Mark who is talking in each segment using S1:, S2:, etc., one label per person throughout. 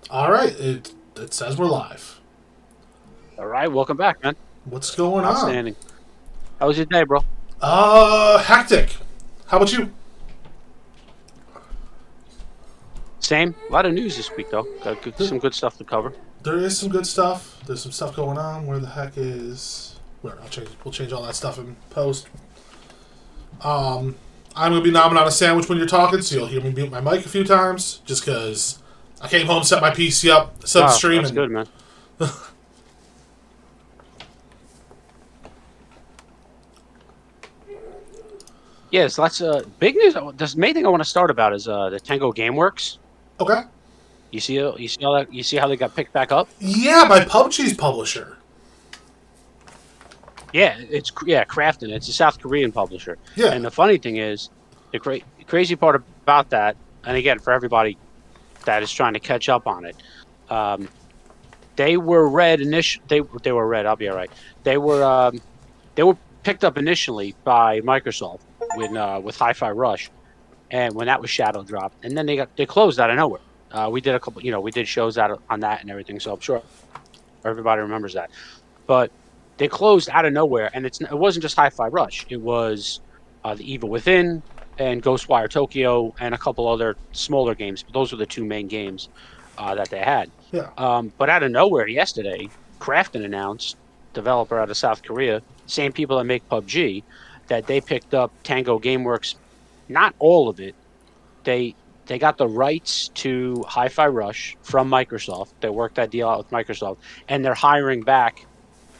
S1: All right, it says we're live.
S2: All right, welcome back, man.
S1: What's going on?
S2: Outstanding. How was your day, bro?
S1: Hectic. How about you?
S2: Same. A lot of news this week, though. Got
S1: There,
S2: some good stuff to cover.
S1: there is some good stuff. There's some stuff going on. Where the heck is? Where I'll change. We'll change all that stuff in post. I'm gonna be nomming on a sandwich when you're talking, so you'll hear me mute my mic a few times, just because I came home, set my PC up, set the
S2: Oh,
S1: stream,
S2: that's
S1: and
S2: good, man. Yes, that's big news. The main thing I want to start about is the Tango GameWorks.
S1: okay.
S2: You see all that? You see how they got picked back up?
S1: Yeah, by PUBG's publisher.
S2: Yeah, Krafton. It's a South Korean publisher.
S1: Yeah,
S2: And the funny thing is, crazy part about that, and again, for everybody that is trying to catch up on it, um, they were red initially. They were red. I'll be all right. They were they were picked up initially by Microsoft with Hi-Fi Rush, and when that was shadow dropped, and then they closed out of nowhere. We did a couple, we did shows out on that and everything, so I'm sure everybody remembers that. But they closed out of nowhere, and it wasn't just Hi-Fi Rush. It was the Evil Within and Ghostwire Tokyo and a couple other smaller games. But those were the two main games that they had.
S1: yeah,
S2: But out of nowhere yesterday, Krafton announced, developer out of South Korea, same people that make PUBG, that they picked up Tango GameWorks. Not all of it. They they got the rights to Hi-Fi Rush from Microsoft. They worked that deal out with Microsoft, and they're hiring back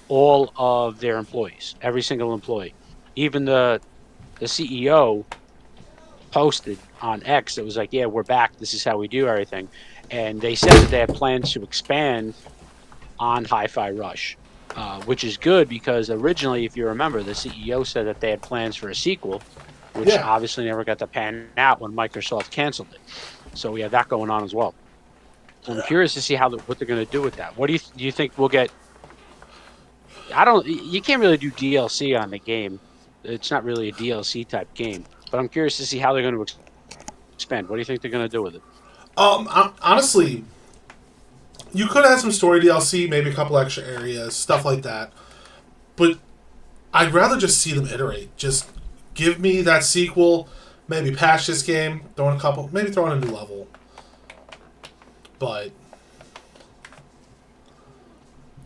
S2: all of their employees, every single employee. Even the CEO posted on X. It was like, "Yeah, we're back. This is how we do everything." And they said that they had plans to expand on Hi-Fi Rush, which is good because originally, if you remember, the CEO said that they had plans for a sequel, which
S1: yeah.
S2: obviously never got to pan out when Microsoft canceled it. So we have that going on as well. So I'm curious to see what they're going to do with that. What do you think we'll get? I don't. You can't really do DLC on the game. It's not really a DLC type game. But I'm curious to see how they're going to expand. What do you think they're going to do with it?
S1: Honestly, you could add some story DLC, maybe a couple extra areas, stuff like that. But I'd rather just see them iterate. Just give me that sequel, maybe patch this game, throw in a couple, maybe throw in a new level. But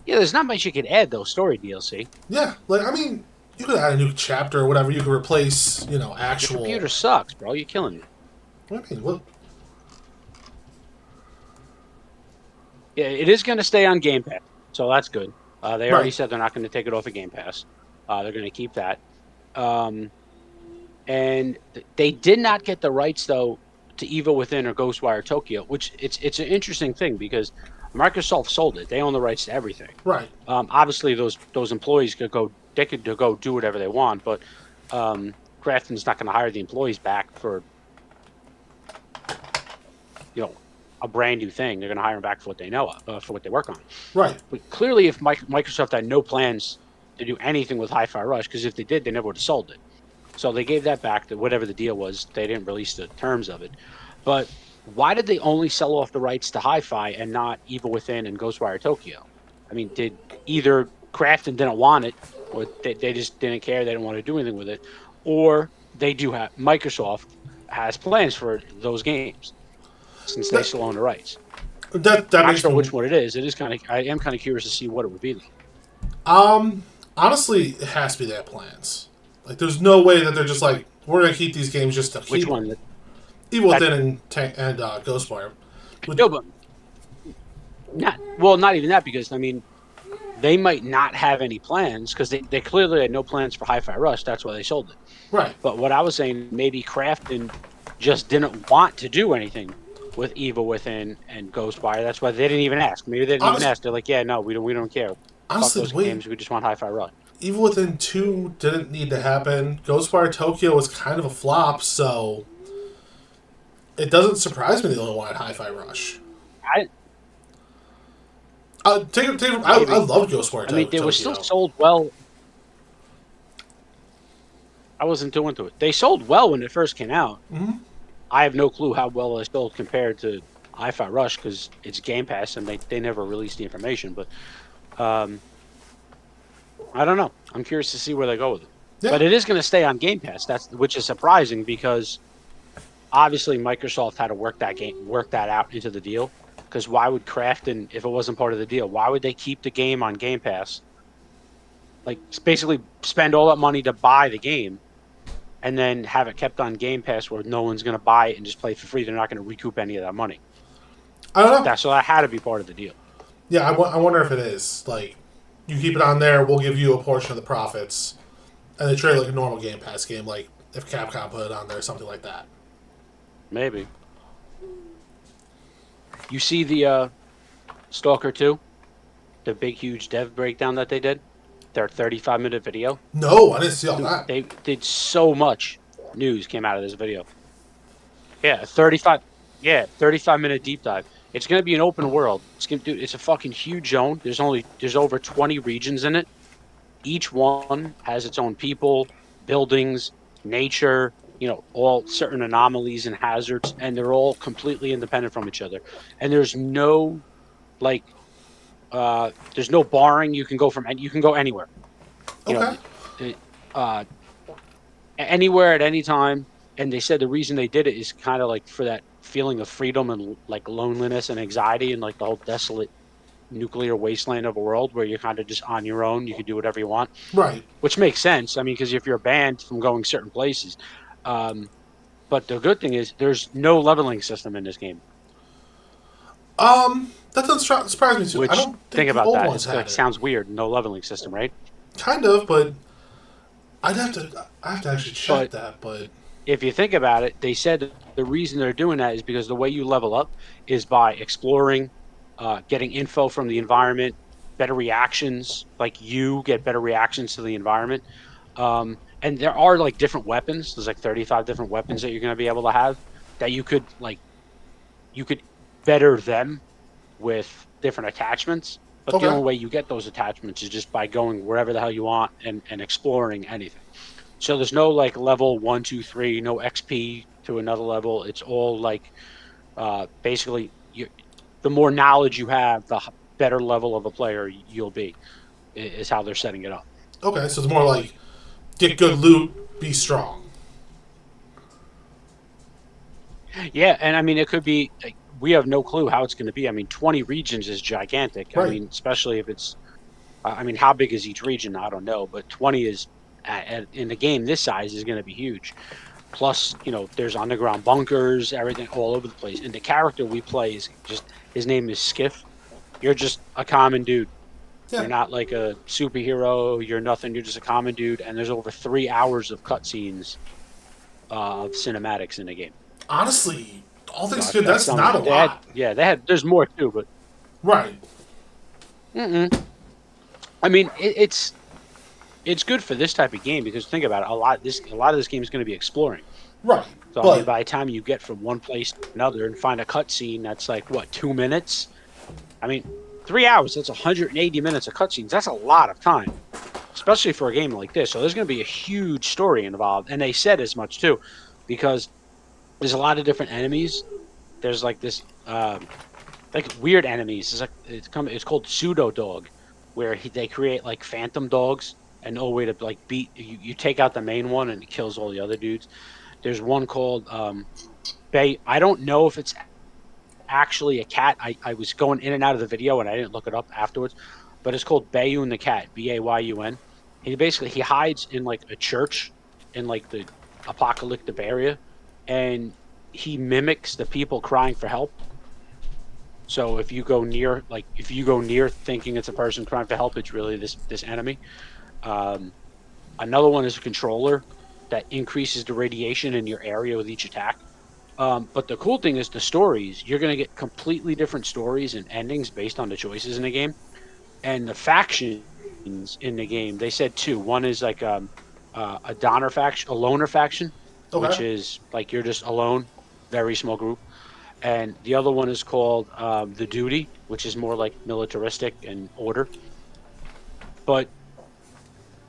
S2: Yeah, there's not much you could add though. Story DLC.
S1: yeah, like I mean, you could add a new chapter or whatever. You could replace,
S2: Your
S1: actual.
S2: computer sucks, bro. You're killing me.
S1: What I mean, what?
S2: Yeah, it is going to stay on Game Pass, so that's good. They already
S1: Right.
S2: said they're not going to take it off of Game Pass. They're going to keep that. Um, and they did not get the rights though to Evil Within or Ghostwire Tokyo, which it's an interesting thing because Microsoft sold it. They own the rights to everything.
S1: Right.
S2: Obviously, those employees could go. They could go do whatever they want, but Grafton's not going to hire the employees back for you know a brand new thing. They're going to hire them back for what they know, for what they work on.
S1: Right.
S2: But clearly, if Microsoft had no plans to do anything with Hi-Fi Rush, because if they did, they never would have sold it. So they gave that back to whatever the deal was. They didn't release the terms of it. But why did they only sell off the rights to Hi-Fi and not Evil Within and Ghostwire Tokyo? I mean, did either Crafton didn't want it, or they just didn't care, they didn't want to do anything with it, or they do have Microsoft has plans for those games since they
S1: That
S2: still own the rights.
S1: that
S2: Not
S1: makes
S2: sure
S1: me.
S2: which one it is. It is kind of I am kind of curious to see what it would be.
S1: Um. Honestly, it has to be they have plans. Like, there's no way that they're just like, we're gonna keep these games just to
S2: Which
S1: keep them.
S2: one?
S1: Evil
S2: That
S1: Within and Ghostwire.
S2: no, but not even that because I mean they might not have any plans because they clearly had no plans for Hi-Fi Rush. That's why they sold it.
S1: Right.
S2: But what I was saying, maybe Crafton just didn't want to do anything with Evil Within and Ghostwire. That's why they didn't even ask. Maybe they didn't even
S1: Honest,
S2: ask. They're like, yeah, no, we don't care. Fuck
S1: honestly,
S2: those
S1: wait.
S2: games. We just want Hi-Fi Rush.
S1: Evil Within 2 didn't need to happen. Ghostwire Tokyo was kind of a flop, so it doesn't surprise me they only wanted Hi-Fi Rush.
S2: I
S1: I
S2: maybe.
S1: love Ghostwire
S2: I mean, they were still
S1: Tokyo.
S2: sold well. I wasn't too into it. They sold well when it first came out.
S1: Hmm.
S2: I have no clue how well they sold compared to Hi-Fi Rush because it's Game Pass and they never released the information. But um, I don't know. I'm curious to see where they go with it. But
S1: Yeah.
S2: it is going to stay on Game Pass. Which is surprising because obviously Microsoft had to work that out into the deal. Because why would Crafton, if it wasn't part of the deal, why would they keep the game on Game Pass? Like basically spend all that money to buy the game and then have it kept on Game Pass where no one's going to buy it and just play it for free. They're not going to recoup any of that money.
S1: I don't know.
S2: So that had to be part of the deal.
S1: Yeah, I wonder if it is. Like, you keep it on there, we'll give you a portion of the profits. And they treat it like a normal Game Pass game, like if Capcom put it on there or something like that.
S2: Maybe. You see the Stalker 2? The big, huge dev breakdown that they did? Their 35-minute video?
S1: No, I didn't see all
S2: Dude,
S1: that.
S2: they did so much news came out of this video. Yeah, 35 yeah, 35-minute deep dive. It's going to be an open world. It's a fucking huge zone. There's over 20 regions in it. Each one has its own people, buildings, nature, all certain anomalies and hazards, and they're all completely independent from each other. And there's no like there's no barring. You can go anywhere. You
S1: Okay.
S2: know, uh, anywhere at any time. And they said the reason they did it is kind of like for that feeling of freedom and like loneliness and anxiety and like the whole desolate nuclear wasteland of a world where you're kind of just on your own. You can do whatever you want,
S1: Right.
S2: which makes sense. I mean, because if you're banned from going certain places, um, but the good thing is there's no leveling system in this game.
S1: That doesn't surprise me too. I
S2: Which
S1: don't think
S2: think
S1: the
S2: about
S1: old
S2: that.
S1: ones
S2: It's
S1: had
S2: like
S1: it.
S2: sounds weird. No leveling system, right?
S1: Kind of, but I have to actually check
S2: But
S1: that. But
S2: if you think about it, they said the reason they're doing that is because the way you level up is by exploring, getting info from the environment, better reactions. Like you get better reactions to the environment. And there are like different weapons. There's like 35 different weapons that you're going to be able to have that you could better them with different attachments. But the
S1: okay,
S2: only way you get those attachments is just by going wherever the hell you want and exploring anything. So there's no like level 1, 2, 3, no XP to another level. It's all like basically the more knowledge you have, the better level of a player you'll be. Is how they're setting it up.
S1: okay. So it's more like get good loot, be strong.
S2: Yeah, and I mean it could be. Like, we have no clue how it's going to be. I mean, 20 regions is gigantic. I
S1: Right.
S2: mean, especially if it's. I mean, how big is each region? I don't know, but 20 is in a game this size is going to be huge. Plus, there's underground bunkers, everything all over the place. And the character we play is just his name is Skiff. You're just a common dude.
S1: Yeah.
S2: You're not like a superhero. You're nothing. You're just a common dude. And there's over 3 hours of cutscenes of cinematics in the game.
S1: Honestly, all things
S2: So
S1: good.
S2: that's
S1: That's not a
S2: they had,
S1: lot.
S2: yeah, they had. There's more too, but
S1: Right.
S2: mm-mm. I mean, it's good for this type of game because think about it. A lot of this game is going to be exploring.
S1: Right.
S2: So I mean,
S1: But
S2: by the time you get from one place to another and find a cutscene that's like what 2 minutes, I mean, 3 hours. That's 180 minutes of cutscenes. That's a lot of time, especially for a game like this. So there's going to be a huge story involved, and they said as much too, because there's a lot of different enemies. There's like this, like weird enemies. It's like it's called Pseudo Dog, where they create like phantom dogs and no way to like beat you take out the main one and it kills all the other dudes. There's one called Bay. I don't know if it's actually a cat. I was going in and out of the video and I didn't look it up afterwards, but it's called Bayun the cat, Bayun. He hides in like a church in like the apocalyptic area, and he mimics the people crying for help. So if you go near thinking it's a person crying for help, it's really this enemy. Um, Another one is a controller that increases the radiation in your area with each attack. But the cool thing is the stories. You're going to get completely different stories and endings based on the choices in the game. And the factions in the game, they said two. One is like a Donner faction, a loner faction, which
S1: okay.
S2: is like you're just alone, very small group. And the other one is called the Duty, which is more like militaristic and order. But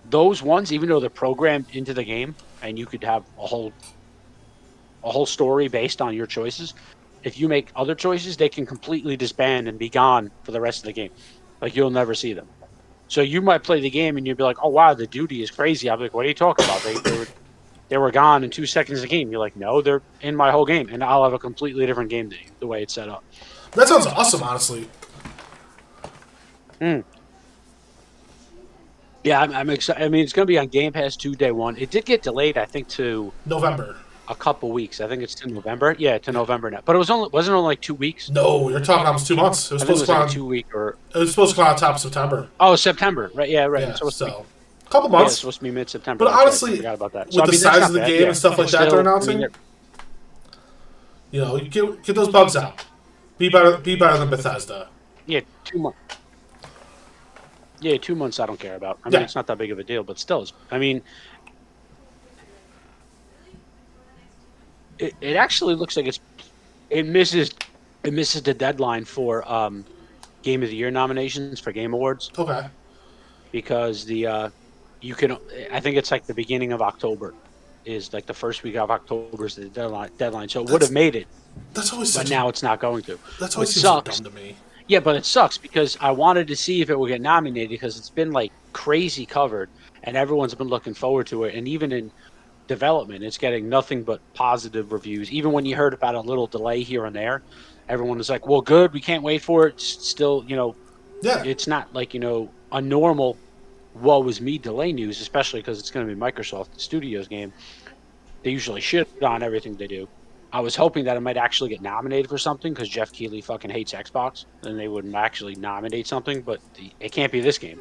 S2: those ones, even though they're programmed into the game, and you could have a whole story based on your choices, if you make other choices, they can completely disband and be gone for the rest of the game. Like you'll never see them. So you might play the game and you'll be like, "Oh wow, the duty is crazy." I'm like, "What are you talking about? They were gone in 2 seconds of the game." You're like, "No, they're in my whole game," and I'll have a completely different game than you, the way it's set up.
S1: That sounds awesome, honestly.
S2: Mm. Yeah, I'm excited. I mean, it's going to be on Game Pass day one. It did get delayed, I think, to
S1: November.
S2: a couple weeks. I think it's to November. Yeah, to November now. But it wasn't only like 2 weeks.
S1: No, you're talking almost 2 months. It was
S2: I think
S1: supposed
S2: it
S1: to
S2: was
S1: come
S2: like
S1: on.
S2: 2 week or
S1: It was supposed to come out top of September.
S2: September. Right? Yeah, right.
S1: Yeah,
S2: It's supposed to be,
S1: so a couple
S2: yeah, it's
S1: months.
S2: supposed to be mid-September.
S1: But
S2: That's right. I
S1: honestly,
S2: forgot about that.
S1: with
S2: So I
S1: the
S2: mean, that's
S1: size
S2: not
S1: of the
S2: bad.
S1: game
S2: Yeah.
S1: and stuff like that
S2: Still,
S1: they're
S2: I mean,
S1: announcing, you know, you get those bugs out. Be better than Bethesda.
S2: yeah, 2 months. Yeah, 2 months. I don't care about. I mean,
S1: Yeah.
S2: it's not that big of a deal, but still, I mean, it actually looks like it misses the deadline for Game of the Year nominations for Game Awards
S1: Okay.
S2: because you can I think it's like the beginning of October is like the first week of October is the deadline. So it would have made it,
S1: That's always
S2: but
S1: such.
S2: now it's not going to,
S1: That's
S2: which
S1: always seems so
S2: sucks.
S1: dumb to me.
S2: Yeah, but it sucks because I wanted to see if it would get nominated because it's been like crazy covered and everyone's been looking forward to it. And even in development, it's getting nothing but positive reviews. Even when you heard about a little delay here and there, everyone was like, well, good, we can't wait for it. Still,
S1: Yeah.
S2: it's not like, a normal woe is me delay news, especially because it's going to be Microsoft Studios game. They usually shit on everything they do. I was hoping that it might actually get nominated for something because Jeff Keighley fucking hates Xbox, and they wouldn't actually nominate something. But it can't be this game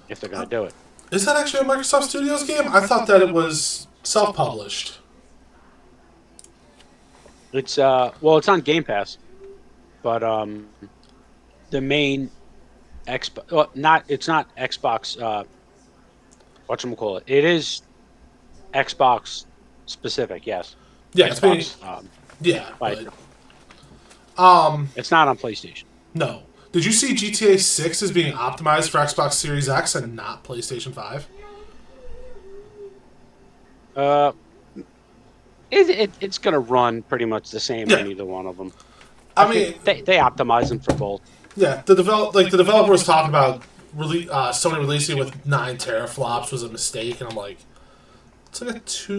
S2: if they're going to do it.
S1: Is that actually a Microsoft Studios game? I thought that it was self-published.
S2: It's it's on Game Pass, but the main Xbox, it's not Xbox. Whatchamacallit. It is Xbox specific, yes.
S1: Yeah, it's being,
S2: Xbox.
S1: yeah,
S2: Like,
S1: but
S2: it's not on PlayStation.
S1: no. Did you see GTA 6 is being optimized for Xbox Series X and not PlayStation 5?
S2: It's going to run pretty much the same on either one of them.
S1: I mean,
S2: They optimize them for both.
S1: yeah, the developer was talking about Sony releasing it with 9 teraflops was a mistake, and I'm like, it's like it's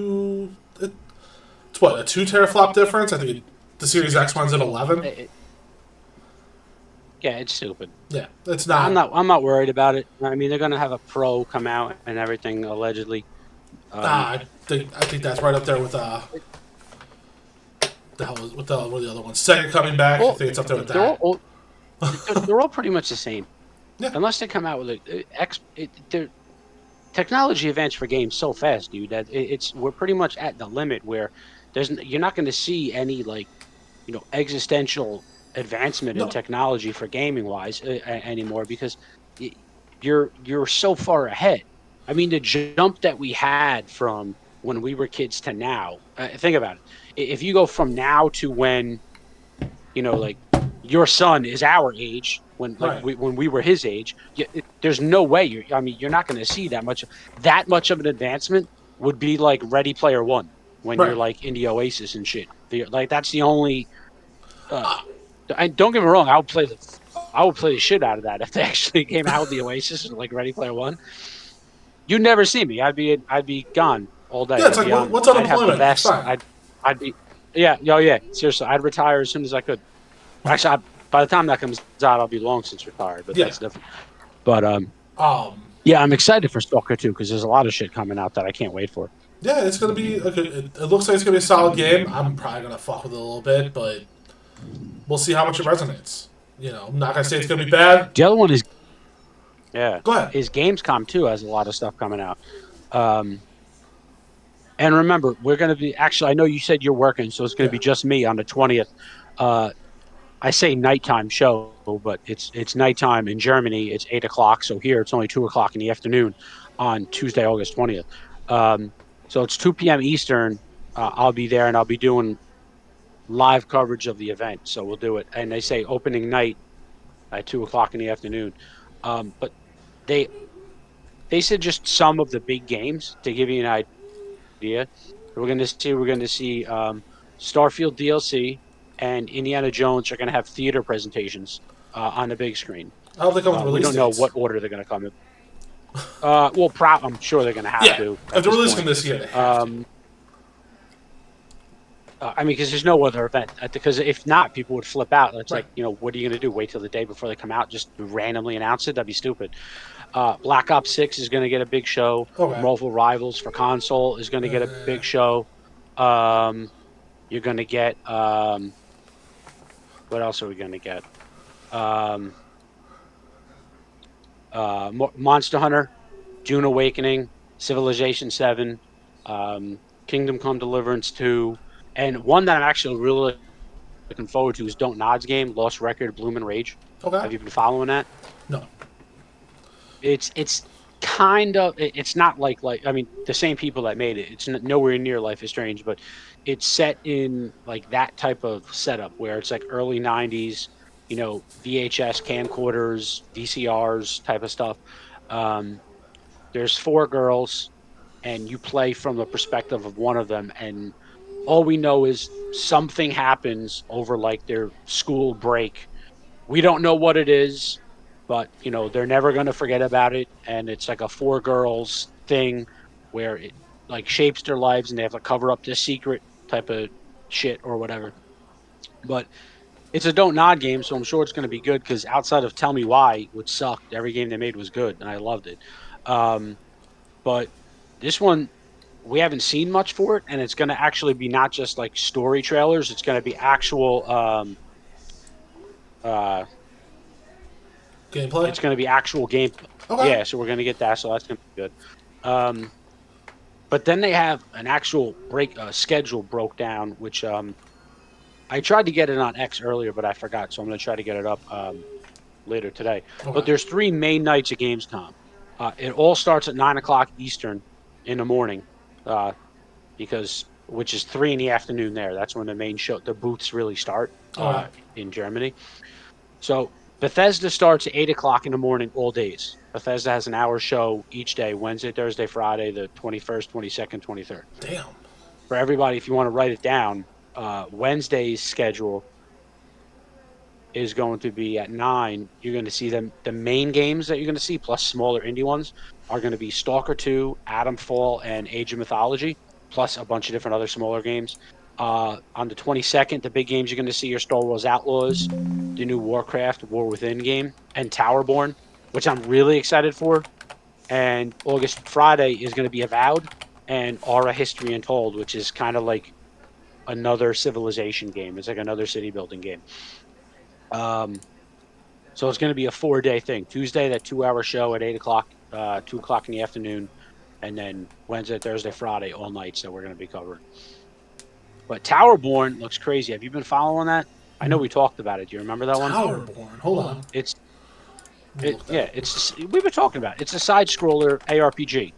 S1: what, a 2 teraflop difference? I think the Series X one's at 11.
S2: Yeah, it's stupid.
S1: Yeah, it's not.
S2: I'm not worried about it. I mean, they're going to have a Pro come out and everything allegedly.
S1: I think that's right up there with the hell was, what the other ones? Second coming back. I think it's up there with that.
S2: They're all pretty much the same.
S1: Yeah.
S2: Unless they come out with their technology advance for games so fast, dude, that we're pretty much at the limit where you're not going to see any existential advancement in technology for gaming wise anymore because you're so far ahead. I mean, the jump that we had from when we were kids to now. Think about it. If you go from now to when, your son is our age, when when we were his age, there's no way you're not going to see that much of an advancement. Would be like Ready Player One when you're like in the Oasis and shit. Like that's the only. And don't get me wrong, I would play the shit out of that if they actually came out with the Oasis like Ready Player One. You'd never see me. I'd be gone all day.
S1: Yeah, it's like what's unemployment?
S2: It's fine. I'd be seriously, I'd retire as soon as I could. Actually, by the time that comes out, I'll be long since retired. But that's different. But yeah, I'm excited for Stalker 2 because there's a lot of shit coming out that I can't wait for.
S1: Yeah, it's gonna be. It looks like it's gonna be a solid game. I'm probably gonna fuck with it a little bit, but we'll see how much it resonates. I'm not gonna say it's gonna be bad.
S2: The other one is, go
S1: ahead.
S2: Is Gamescom 2 has a lot of stuff coming out. And remember, we're going to be... Actually, I know you said you're working, so it's going to be just me on the 20th. I say nighttime show, but it's nighttime in Germany. It's 8 o'clock, so here it's only 2 o'clock in the afternoon on Tuesday, August 20th. So it's 2 p.m. Eastern. I'll be there, and I'll be doing live coverage of the event. So we'll do it. And they say opening night at 2 o'clock in the afternoon. But they said just some of the big games to give you an idea. We're going to see Starfield DLC and Indiana Jones are going to have theater presentations on the big screen.
S1: How they come with
S2: We
S1: release
S2: don't know
S1: dates?
S2: what order they're going to come in. I'm sure they're going to have
S1: Yeah,
S2: to
S1: if
S2: at
S1: they're
S2: this
S1: releasing
S2: point.
S1: this year, they have to.
S2: I mean, because there's no other event. Because if not, people would flip out. It's
S1: Right.
S2: like, what are you going to do? Wait till the day before they come out? Just randomly announce it? That'd be stupid. Black Ops 6 is going to get a big show.
S1: Okay.
S2: Marvel Rivals for console is going to get a big show. You're going to get what else are we going to get? Monster Hunter, Dune Awakening, Civilization 7, Kingdom Come Deliverance 2, and one that I'm actually really looking forward to is Don't Nod's game, Lost Record, Bloom and Rage.
S1: Okay.
S2: Have you been following that?
S1: No.
S2: It's kind of it's not like I mean the same people that made it. It's nowhere near Life is Strange, but it's set in like that type of setup where it's like early '90s, VHS camcorders, VCRs type of stuff. Um, there's four girls, and you play from the perspective of one of them, and all we know is something happens over like their school break. We don't know what it is, but they're never going to forget about it, and it's like a four girls thing where it like shapes their lives, and they have to cover up this secret type of shit or whatever. But it's a don't nod game, so I'm sure it's going to be good because outside of Tell Me Why, which sucked, every game they made was good, and I loved it. Um, but this one, we haven't seen much for it, and it's going to actually be not just like story trailers. It's going to be actual. Uh,
S1: Gameplay?
S2: it's going to be actual game.
S1: Okay.
S2: Yeah, so we're going to get that. So that's going to be good. But then they have an actual schedule broke down, which I tried to get it on X earlier, but I forgot. So I'm going to try to get it up later today.
S1: Okay.
S2: But there's 3 main nights of Gamescom. It all starts at 9:00 Eastern in the morning, which is 3 in the afternoon there. That's when the main show, the booths really start in Germany. So Bethesda starts at 8:00 in the morning all days. Bethesda has an hour show each day: Wednesday, Thursday, Friday, the 21st, 22nd, 23rd.
S1: Damn.
S2: For everybody, if you want to write it down, Wednesday's schedule is going to be at 9. You're going to see them. The main games that you're going to see, plus smaller indie ones, are going to be Stalker 2, Atomfall, and Age of Mythology, plus a bunch of different other smaller games. On the 22nd, the big games you're going to see are Star Wars Outlaws, the new Warcraft War Within game, and Towerborn, which I'm really excited for. And Friday is going to be Avowed and Aura History Untold, which is kind of like another Civilization game. It's like another city building game. So it's going to be a 4-day thing. Tuesday, that 2-hour show at 8:00, 2:00 in the afternoon, and then Wednesday, Thursday, Friday, all nights that we're going to be covering. But Towerborn looks crazy. Have you been following that? I know we talked about it. Do you remember that one?
S1: Towerborn. Hold on.
S2: We were talking about it. It's a side scroller ARPG.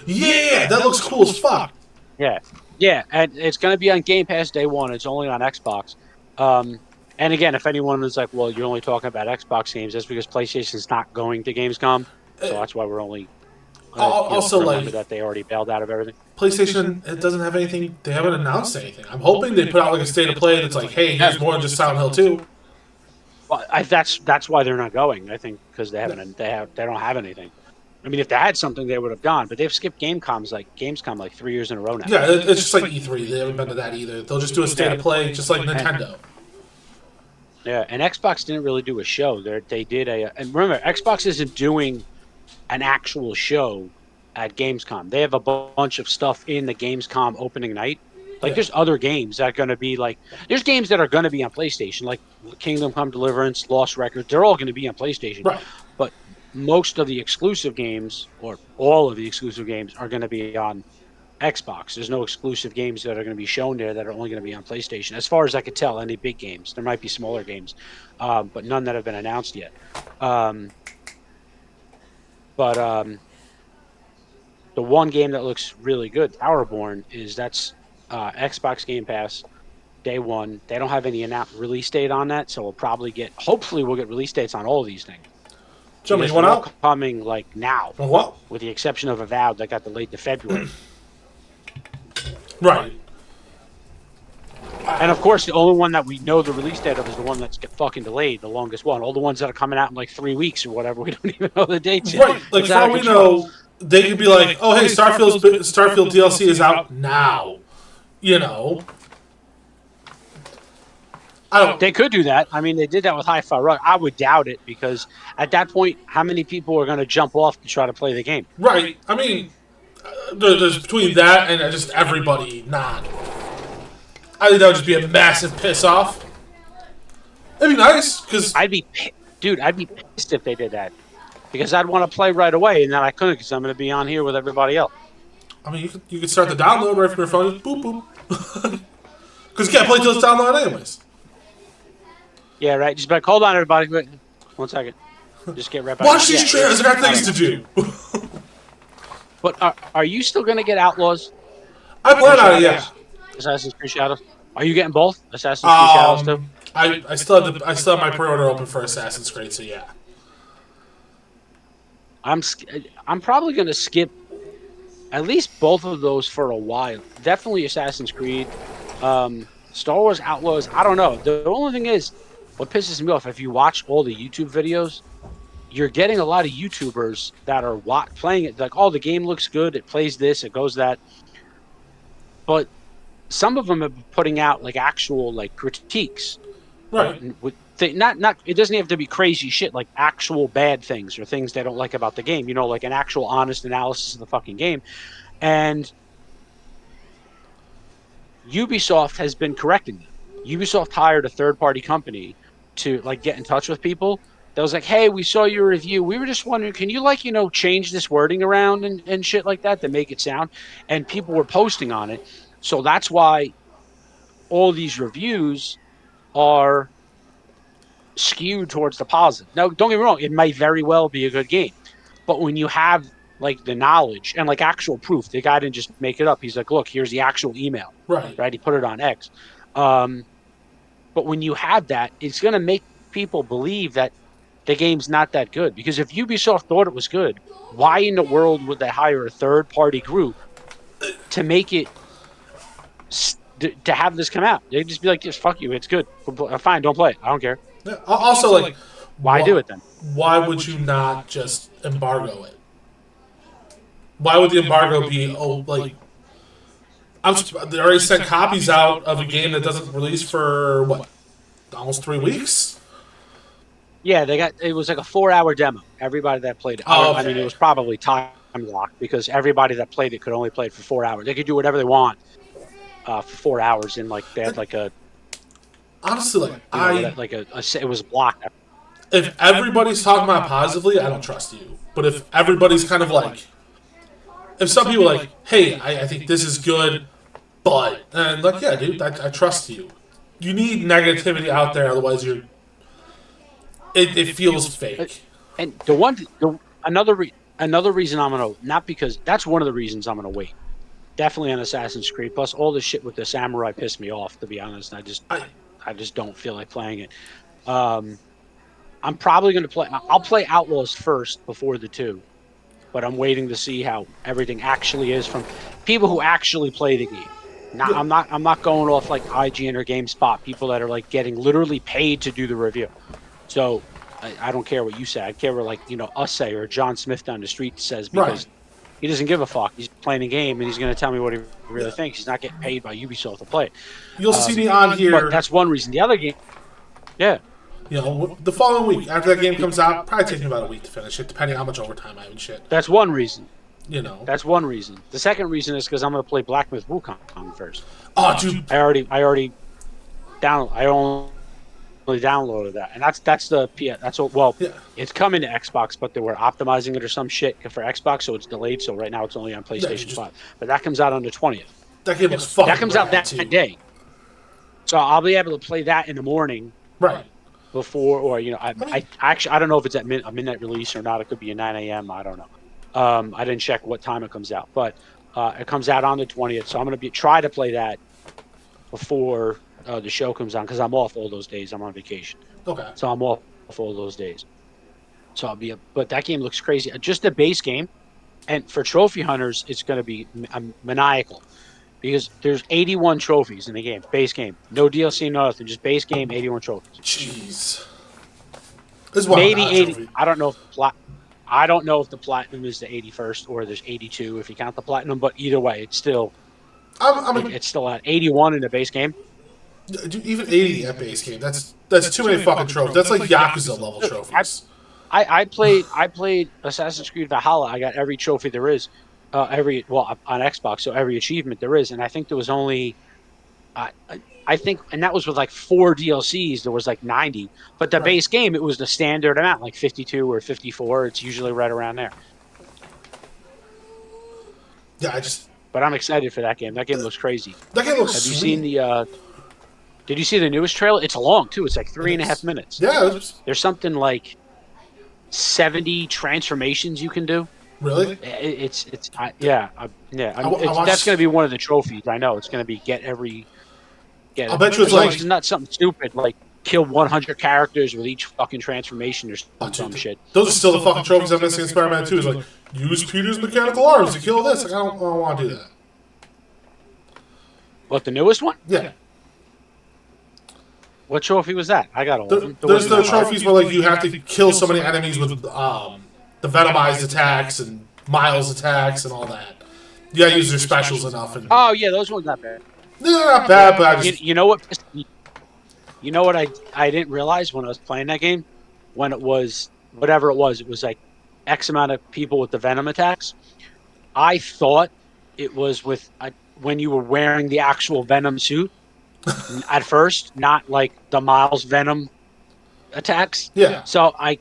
S1: Yeah, that looks cool as fuck.
S2: Yeah, and it's going to be on Game Pass day one. It's only on Xbox. And again, if anyone is like, well, you're only talking about Xbox games, that's because PlayStation's not going to Gamescom. So that's why we're only
S1: also
S2: remember that they already bailed out of everything.
S1: PlayStation, it doesn't have anything. They haven't announced anything. I'm hoping they put out like a state of play that's like, hey, here's more than just Silent Hill 2.
S2: Well, that's why they're not going. I think because they don't have anything. I mean, if they had something, they would have gone. But they've skipped Gamescom like 3 years in a row now.
S1: Yeah, it's just like E3. They haven't been to that either. They'll just do a state of play, just like Nintendo.
S2: Yeah, and Xbox didn't really do a show. They did and remember, Xbox isn't doing an actual show at Gamescom. They have a bunch of stuff in the Gamescom opening night. Like, there's other games that are going to be like, there's games that are going to be on PlayStation, like Kingdom Come Deliverance, Lost Records. They're all going to be on PlayStation.
S1: Right.
S2: But most of the exclusive games, or all of the exclusive games, are going to be on Xbox. There's no exclusive games that are going to be shown there that are only going to be on PlayStation. As far as I could tell, any big games. There might be smaller games, but none that have been announced yet. The one game that looks really good, Towerborn, that's Xbox Game Pass day one. They don't have any release date on that, so hopefully we'll get release dates on all of these things.
S1: Somebody went out?
S2: Coming like now.
S1: What?
S2: With the exception of Avowed that got delayed to February.
S1: Right.
S2: And of course, the only one that we know the release date of is the one that's fucking delayed, the longest one. All the ones that are coming out in like 3 weeks or whatever, we don't even know the dates yet.
S1: Right. Like
S2: It's
S1: for
S2: out
S1: all
S2: of
S1: we
S2: control.
S1: know, they could be like, "Oh, hey, Starfield DLC is out now." You know. I don't.
S2: They could do that. I mean, they did that with Hi-Fi Rush. I would doubt it because at that point, how many people are going to jump off to try to play the game?
S1: Right. I mean, there's between that and just everybody not. I think that would just be a massive piss off. It'd be nice because
S2: I'd be pissed if they did that because I'd want to play right away and then I couldn't because I'm going to be on here with everybody else.
S1: I mean you could start the download right from your phone. Just boop boop. Because you can't play till it's downloaded anyways.
S2: Yeah, right. Just be like, hold on, everybody. Wait, 1 second. Just get right back.
S1: Watch these trailers. I got things to do.
S2: But are you still going to get Outlaws?
S1: I plan on it. Yeah.
S2: Assassin's Creed Shadows. Are you getting both Assassin's Creed Shadows too?
S1: I still have my pre-order open for Assassin's Creed, so yeah.
S2: I'm probably going to skip at least both of those for a while. Definitely Assassin's Creed. Star Wars Outlaws, I don't know. The only thing is, what pisses me off, if you watch all the YouTube videos, you're getting a lot of YouTubers that are playing it. Like, oh, the game looks good. It plays this. It goes that. But some of them have been putting out like actual like critiques.
S1: Right.
S2: Not it doesn't have to be crazy shit, like actual bad things or things they don't like about the game, like an actual honest analysis of the fucking game. And Ubisoft has been correcting them. Ubisoft hired a third-party company to like get in touch with people. That was like, hey, we saw your review. We were just wondering, can you change this wording around and shit like that to make it sound? And people were posting on it. So that's why all these reviews are skewed towards the positive. Now, don't get me wrong, it might very well be a good game. But when you have like the knowledge and like actual proof, the guy didn't just make it up. He's like, look, here's the actual email. Right. He put it on X. But when you have that, it's going to make people believe that the game's not that good. Because if Ubisoft thought it was good, why in the world would they hire a third-party group to make it to have this come out? They'd just be like, "Just fuck you, it's good. Fine, don't play it. I don't care."
S1: Yeah. Also, like,
S2: why do it then?
S1: Why would you not just embargo it? Why would the embargo be? Oh, like, they already sent copies out of a game that doesn't release for what, almost 3 weeks.
S2: Yeah, it was like a 4-hour demo. Everybody that played it.
S1: Oh, okay.
S2: I mean, it was probably time locked because everybody that played it could only play it for 4 hours. They could do whatever they want for 4 hours, and like they had like a.
S1: Honestly,
S2: it was blocked.
S1: If everybody's talking about it positively, I don't trust you. But if everybody's kind of like, if some people are like, hey, I think this is good, but and like, yeah, dude, I trust you. You need negativity out there, otherwise it feels fake.
S2: And another reason I'm gonna, not because that's one of the reasons I'm gonna wait. Definitely on Assassin's Creed. Plus, all this shit with the samurai pissed me off. To be honest, I just don't feel like playing it. I'm probably gonna play. I'll play Outlaws first before the 2, but I'm waiting to see how everything actually is from people who actually play the game. Now, I'm not going off like IGN or GameSpot, people that are like getting literally paid to do the review. So I don't care what you say. I care what us say or John Smith down the street says, because he doesn't give a fuck. He's playing a game and he's going to tell me what he really thinks. He's not getting paid by Ubisoft to play it.
S1: You'll see me on here.
S2: But that's one reason. The other game, yeah.
S1: The following week after that game comes out, probably takes me about a week to finish it, depending on how much overtime I have and shit.
S2: That's one reason.
S1: That's
S2: one reason. The second reason is because I'm going to play Black Myth Wukong first.
S1: Oh, dude!
S2: I only downloaded that, and that's the that's what. Well, yeah. It's coming to Xbox, but they were optimizing it or some shit for Xbox, so it's delayed. So right now it's only on PlayStation 5. But that comes out on the 20th.
S1: That game was fucking.
S2: That comes out that day. So I'll be able to play that in the morning.
S1: Right.
S2: Before, or I actually I don't know if it's at a midnight release or not. It could be a 9 a.m. I don't know. I didn't check what time it comes out, but it comes out on the 20th. So I'm going to try to play that before the show comes on, because I'm off all those days. I'm on vacation.
S1: Okay.
S2: So I'm off all those days. So but that game looks crazy. Just the base game, and for trophy hunters, it's going to be maniacal. because there's 81 trophies in the game, base game, no DLC, no nothing, just base game, 81 trophies.
S1: Jeez. This is one
S2: Maybe
S1: odd
S2: 80.
S1: trophy.
S2: I don't know if the platinum is the 81st or there's 82 if you count the platinum. But either way, it's still it's still at 81 in the base game.
S1: Even 80 at base game. That's too many fucking trophies. That's like Yakuza level trophies.
S2: I played Assassin's Creed Valhalla. I got every trophy there is, on Xbox, so every achievement there is, and I think there was only, I think, and that was with like 4 DLCs. There was like 90, but the base game it was the standard amount, like 52 or 54. It's usually right around there.
S1: Yeah,
S2: But I'm excited for that game. That game looks crazy.
S1: That game looks.
S2: Have you
S1: sweet.
S2: seen the? Did you see the newest trailer? It's long too. It's like 3.5 minutes.
S1: Yeah.
S2: There's something like 70 transformations you can do.
S1: Really?
S2: That's going to be one of the trophies. I know it's going to be get every.
S1: I bet you it's like
S2: not something stupid like kill 100 characters with each fucking transformation or some shit.
S1: Those are still the fucking trophies I'm missing in Spider-Man 2. It's like use Peter's mechanical arms to kill this. Like, I don't want to do that.
S2: What, the newest one?
S1: Yeah.
S2: What trophy was that? I got all of them.
S1: There's the trophies where like you have to kill so many enemies with the Venomized attacks and Miles attacks and all that. You gotta use their specials enough. And
S2: oh yeah, those ones not bad.
S1: they're not bad, but I just
S2: you know what? You know what I didn't realize when I was playing that game, when it was whatever it was like X amount of people with the Venom attacks. I thought it was with when you were wearing the actual Venom suit at first, not like the Miles Venom attacks.
S1: Yeah.
S2: So I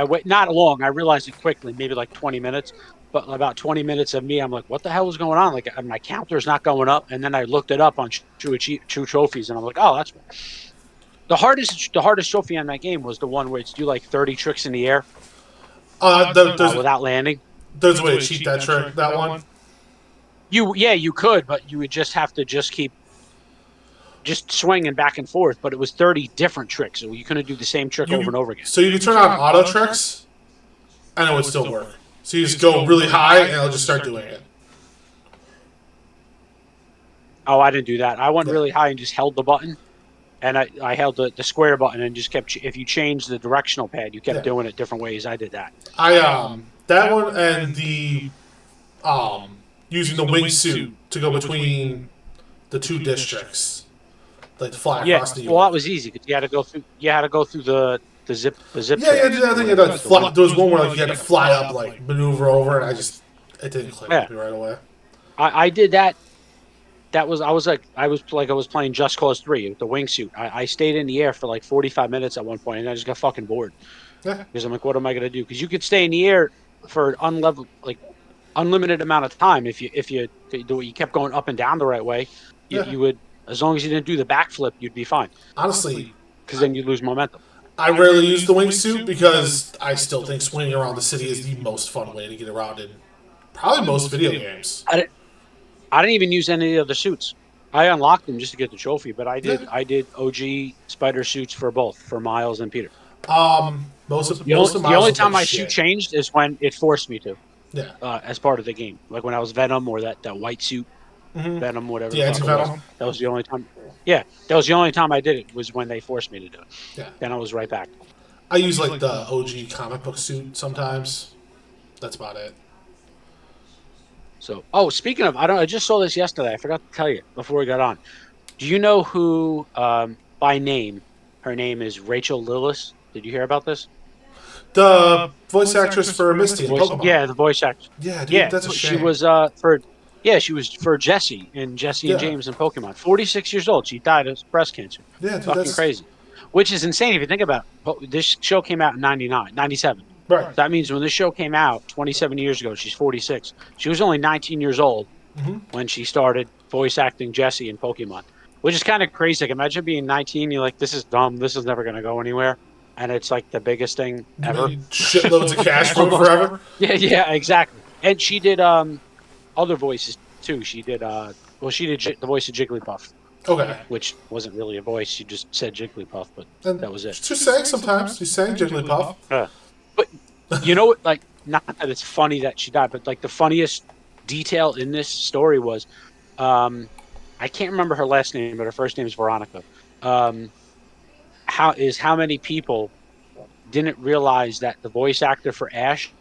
S2: went not long. I realized it quickly, maybe like 20 minutes. But about 20 minutes of me, I'm like, what the hell is going on? Like my counter's not going up. And then I looked it up on True Trophies, and I'm like, oh, that's one. The hardest trophy on that game was the one where it's do like 30 tricks in the air without landing.
S1: There's a way to cheat that trick. That one.
S2: You could, but you would just have to keep swinging back and forth. But it was 30 different tricks, so you couldn't do the same trick over and over again.
S1: So you can turn on auto tricks, and it would still work. So you just go really high, and it'll just start doing it.
S2: Oh, I didn't do that. I went really high and just held the button. And I held the square button and just kept. If you changed the directional pad, you kept doing it different ways. I did that.
S1: That one and the using the wingsuit to go between the 2 districts, like to fly across the.
S2: Well, that was easy because you had to go through. You had to go through the zip.
S1: Yeah, yeah. I think there was one where like you had to fly up, like maneuver over, and it didn't click with me right away.
S2: I did that. I was playing Just Cause 3 with the wingsuit. I stayed in the air for like 45 minutes at one point, and I just got fucking bored.
S1: Yeah.
S2: Because I'm like, what am I gonna do? Because you could stay in the air for unlimited amount of time if you kept going up and down the right way. You would, as long as you didn't do the backflip, you'd be fine.
S1: Honestly,
S2: because then you'd lose momentum.
S1: I rarely use the wingsuit because I still think swinging around the city is the most fun way to get around in probably most video games.
S2: I didn't even use any of the suits. I unlocked them just to get the trophy, but I did OG spider suits for both, for Miles and Peter.
S1: The
S2: only time my suit changed is when it forced me to.
S1: Yeah.
S2: As part of the game, like when I was Venom or that white suit, Venom, whatever.
S1: Yeah, it's Venom.
S2: That was the only time. Yeah, that was the only time I did it. Was when they forced me to do it.
S1: Yeah.
S2: Then I was right back.
S1: I use like the OG comic book suit sometimes. That's about it.
S2: So, speaking of, I just saw this yesterday. I forgot to tell you before we got on. Do you know who, by name, her name is Rachel Lillis? Did you hear about this?
S1: The voice actress for Misty in Pokemon.
S2: Yeah, the voice actress.
S1: Yeah, dude, that's a shame.
S2: She was she was for Jessie and James in Pokemon. 46 years old. She died of breast cancer.
S1: Yeah, dude,
S2: fucking crazy. Which is insane if you think about it. This show came out in 97.
S1: Right.
S2: So that means when this show came out 27 years ago, she's 46. She was only 19 years old when she started voice acting Jessie in Pokemon, which is kind of crazy. Like, imagine being 19, you're like, this is dumb. This is never going to go anywhere. And it's like the biggest thing ever.
S1: Shitloads of cash for forever.
S2: Yeah, exactly. And she did other voices too. She did the voice of Jigglypuff.
S1: Okay.
S2: Which wasn't really a voice. She just said Jigglypuff, but that was it.
S1: She sang sometimes. She sang Jigglypuff.
S2: But you know what? Like, not that it's funny that she died, but like the funniest detail in this story was, I can't remember her last name, but her first name is Veronica. Um, how many people didn't realize that the voice actor for Ash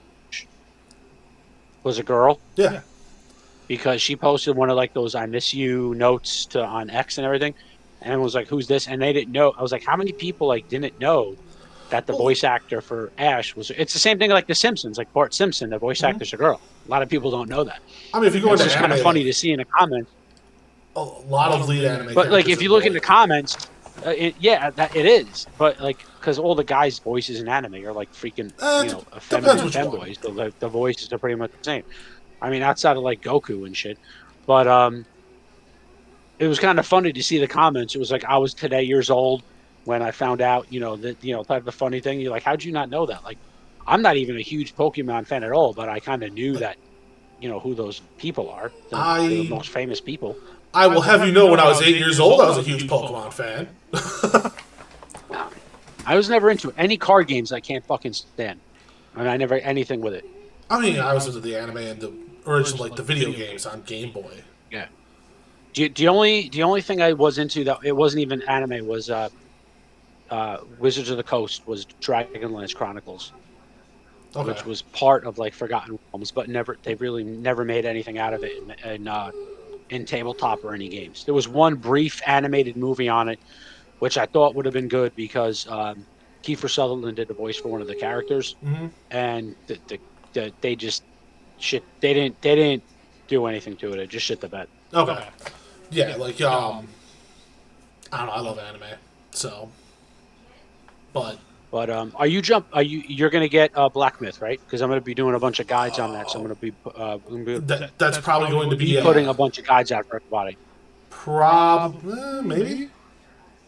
S2: was a girl
S1: Yeah.
S2: because she posted one of like those "I miss you" notes to on X and everything, and it was like, "Who's this?" And they didn't know. I was like, "How many people like didn't know that the
S1: Well,
S2: voice actor for Ash was?" It's the same thing like The Simpsons, like Bart Simpson. The voice actor's a girl. A lot of people don't know that.
S1: I mean, if you go
S2: And it's
S1: into
S2: just kind of
S1: anime,
S2: funny
S1: like
S2: to see in the comments.
S1: a lot of lead anime
S2: But like,
S1: characters
S2: if
S1: are
S2: you look in
S1: boy.
S2: the comments, yeah, that it is. But like, because all the guys' voices in anime are like freaking,
S1: Depends
S2: effeminate
S1: which one.
S2: femboys. The voices are pretty much the same. I mean, outside of like Goku and shit. But it was kind of funny to see the comments. It was like I was today years old when I found out, that type of funny thing. You're like, how'd you not know that? Like, I'm not even a huge Pokemon fan at all, but I kind of knew that, who those people are, the
S1: I
S2: most famous people.
S1: I will have you know, when I was 8 years old, I was a huge Pokemon fan.
S2: Um, I was never into any card games I can't fucking stand. I mean, I never anything with it.
S1: I mean, I was into the anime and the original, like the video games on Game Boy.
S2: Yeah. The only thing I was into that it wasn't even anime was Wizards of the Coast was Dragonlance Chronicles,
S1: Okay.
S2: which was part of like Forgotten Realms, but they really never made anything out of it in tabletop or any games. There was one brief animated movie on it, which I thought would have been good because Kiefer Sutherland did the voice for one of the characters, and they just shit. They didn't do anything to it. It just shit the bed.
S1: Okay. Yeah, like I don't know. I love anime, so but
S2: But you're gonna get Black Myth, right? Because I'm gonna be doing a bunch of guides on that, so
S1: that's probably going to
S2: be
S1: be
S2: putting a bunch of guides out for everybody.
S1: maybe.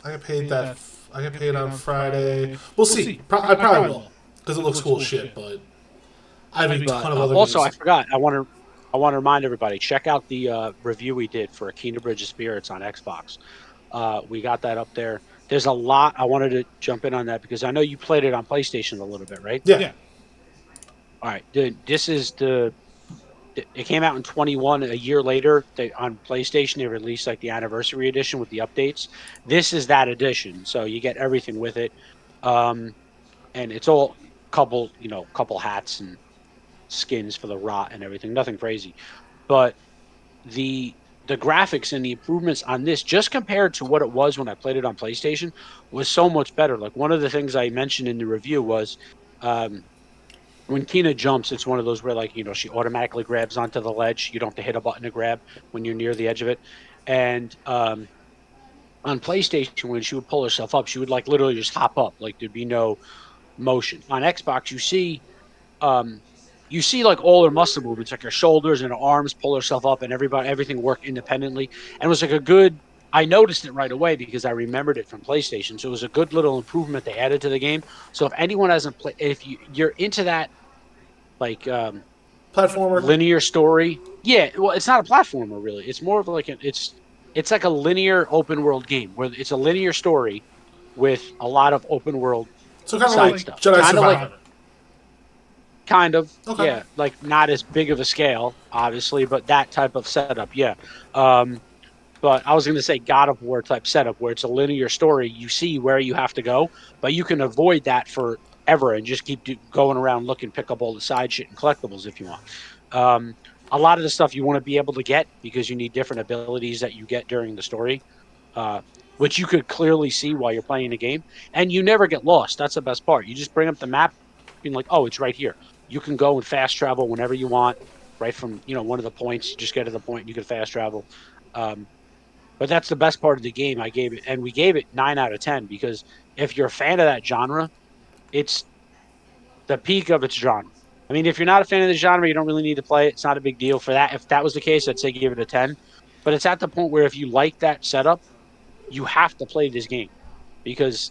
S1: I get paid that. I get paid on Friday. We'll see. I probably will because it looks cool as shit. But I have a
S2: But
S1: ton of other
S2: also, I
S1: games.
S2: forgot. I want to remind everybody, check out the review we did for Kingdom Bridge of Spirits on Xbox. We got that up there. There's a lot. I wanted to jump in on that because I know you played it on PlayStation a little bit, right?
S1: Yeah.
S2: All right. This is it came out in 21. A year later, on PlayStation they released like the anniversary edition with the updates. This is that edition, so you get everything with it, um, and it's all couple hats and skins for the rot and everything. Nothing crazy, but the the graphics and the improvements on this, just compared to what it was when I played it on PlayStation, was so much better. Like one of the things I mentioned in the review was. Um, when Tina jumps, it's one of those where like she automatically grabs onto the ledge. You don't have to hit a button to grab when you're near the edge of it. And on PlayStation, when she would pull herself up, she would like literally just hop up, like there'd be no motion. On Xbox, um, you see like all her muscle movements, like her shoulders and her arms pull herself up, and everything work independently. And it was like a good. I noticed it right away because I remembered it from PlayStation. So it was a good little improvement they added to the game. So if anyone hasn't played, if you're into that like
S1: Platformer.
S2: linear story. Yeah, well, it's not a platformer really. It's more of like it's like a linear open world game where it's a linear story with a lot of open world
S1: So kind of
S2: side
S1: like
S2: stuff.
S1: Jedi
S2: Kind of like
S1: Survivor. Okay.
S2: yeah, like not as big of a scale, obviously, but that type of setup, yeah. Um, but I was going to say God of War type setup where it's a linear story. You see where you have to go, but you can avoid that forever and just keep going around looking, pick up all the side shit and collectibles if you want. Um, a lot of the stuff you want to be able to get because you need different abilities that you get during the story, uh, which you could clearly see while you're playing the game. And you never get lost. That's the best part. You just bring up the map, being like, oh, it's right here. You can go and fast travel whenever you want, right from one of the points. You just get to the point and you can fast travel. Um, but that's the best part of the game. We gave it 9 out of 10 because if you're a fan of that genre, it's the peak of its genre. I mean, if you're not a fan of the genre, you don't really need to play it. It's not a big deal for that. If that was the case, I'd say give it a 10. But it's at the point where if you like that setup, you have to play this game because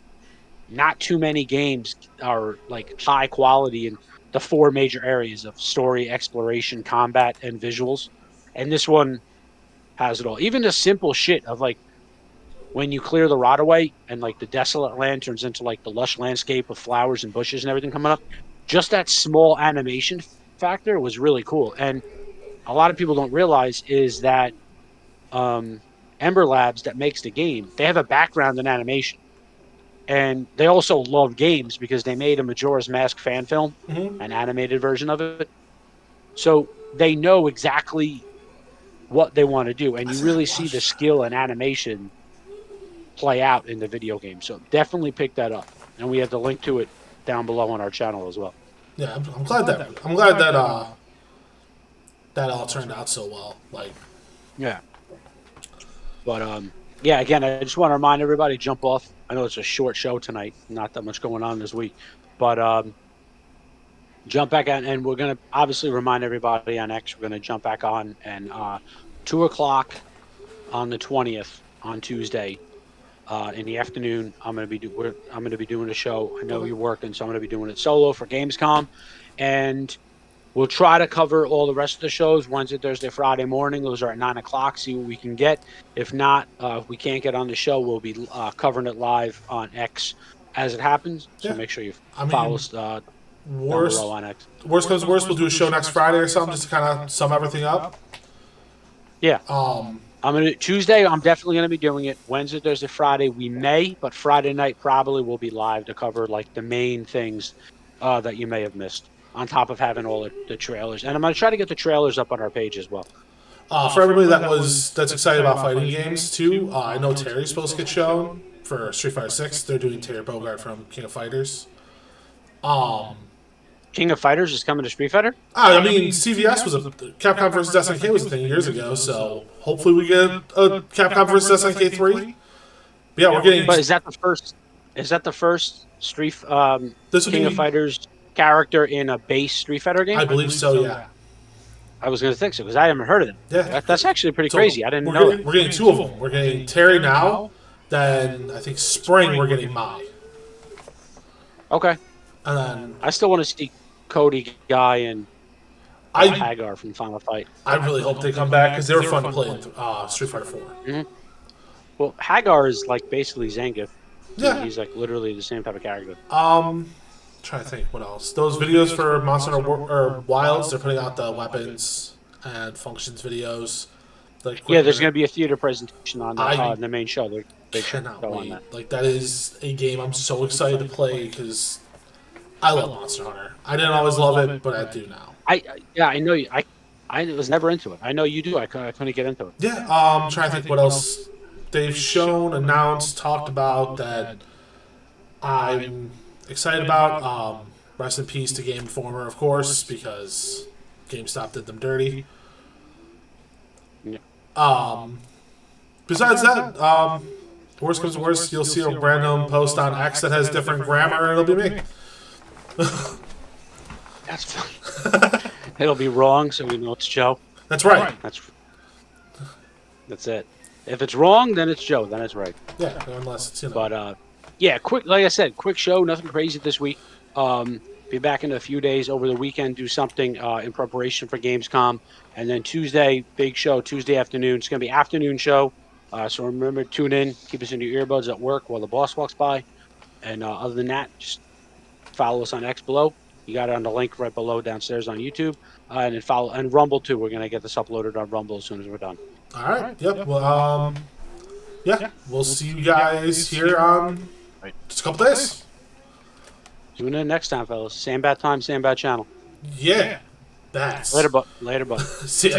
S2: not too many games are like high quality in the four major areas of story, exploration, combat, and visuals. And this one has it all. Even the simple shit of like when you clear the rot away and like the desolate land turns into like the lush landscape with flowers and bushes and everything coming up, just that small animation factor was really cool. And a lot of people don't realize is that um, Ember Labs that makes the game, they have a background in animation. And they also love games because they made a Majora's Mask fan film,
S1: Hmm.
S2: an animated version of it. So they know exactly what they want to do. And
S1: I
S2: you
S1: think I
S2: really see the
S1: watched.
S2: skill and animation play out in the video game. So definitely pick that up. And we have the link to it down below on our channel as well.
S1: Yeah, I'm glad that that all turned out so well. Like,
S2: Yeah. But yeah, again, I just want to remind everybody, jump off. I know it's a short show tonight, not that much going on this week. But jump back on, and we're gonna obviously remind everybody on X. We're gonna jump back on, and 2 o'clock on the 20th on Tuesday in the afternoon. I'm gonna be doing a show. I know
S1: okay.
S2: you're working, so I'm gonna be doing it solo for Gamescom, and we'll try to cover all the rest of the shows Wednesday, Thursday, Friday morning. Those are at 9 o'clock. See what we can get. If not, if we can't get on the show, we'll be covering it live on X as it happens. So
S1: Yeah.
S2: make sure you
S1: I
S2: follow
S1: mean,
S2: us down
S1: worst
S2: below on X.
S1: worst comes to worst, we'll do a show next Friday or something just to kind of sum everything up.
S2: Yeah.
S1: Um,
S2: Tuesday. I'm definitely gonna be doing it. Wednesday, Thursday, Friday. We may, but Friday night probably will be live to cover like the main things that you may have missed. On top of having all the trailers, and I'm gonna try to get the trailers up on our page as well.
S1: for everybody that's excited about fighting games too, I know Terry's supposed to get shown for Street Fighter 6. They're doing Terry Bogard from King of Fighters.
S2: King of Fighters is coming to Street Fighter.
S1: I mean, CVS was Capcom versus SNK was a thing years ago, so hopefully we get a Capcom versus SNK 3. But yeah, we're getting.
S2: But is that the first? Is that the first Street
S1: This would
S2: King
S1: be,
S2: of Fighters character in a base Street Fighter game?
S1: I believe so. Yeah.
S2: I was going to think so because I haven't heard of them.
S1: Yeah.
S2: That's actually pretty
S1: So
S2: crazy. I didn't know that.
S1: We're getting two of them. We're getting Terry now. Then I think spring we're getting Mai.
S2: Okay.
S1: And then
S2: I still want to see Cody, Guy, and Hagar from Final Fight.
S1: I really hope they come back because they were fun to play in Street Fighter 4.
S2: Mm-hmm. Well, Hagar is like basically Zangief.
S1: Yeah.
S2: He's like literally the same type of character.
S1: Trying to think what else. Those videos for Monster or Wilds, they're putting out the weapons and functions videos. Like
S2: Yeah, there's going to be a theater presentation on the main show. They
S1: cannot
S2: show
S1: wait.
S2: on that.
S1: Like that is a game I'm so excited to play because I love Monster Hunter. I didn't always love it, but I do now.
S2: I know you. I was never into it. I know you do. I couldn't get into it.
S1: Yeah. Trying to think what else they've shown, announced, talked about that I'm excited about. Rest in peace to Game Informer, of course, because GameStop did them dirty.
S2: Yeah.
S1: Besides that, worst comes to worst, you'll see a random post on X that has different grammar, and it'll be me.
S2: That's fine. It'll be wrong, so we know it's Joe.
S1: That's right.
S2: That's it. If it's wrong, then it's Joe. Then it's right.
S1: Yeah, unless it's, you know.
S2: But yeah, quick. Like I said, quick show. Nothing crazy this week. Be back in a few days over the weekend. Do something in preparation for Gamescom, and then Tuesday, big show. Tuesday afternoon. It's gonna be afternoon show. So remember, tune in. Keep us in your earbuds at work while the boss walks by. And other than that, just follow us on X below. You got it on the link right below downstairs on YouTube, and then follow and Rumble too. We're gonna get this uploaded on Rumble as soon as we're done.
S1: All right. Yep. Well, yeah. We'll see you guys here on just a couple days.
S2: Tune in next time, fellas. Same bad time, same bad channel.
S1: Yeah. That's
S2: Later, bud.
S1: See ya.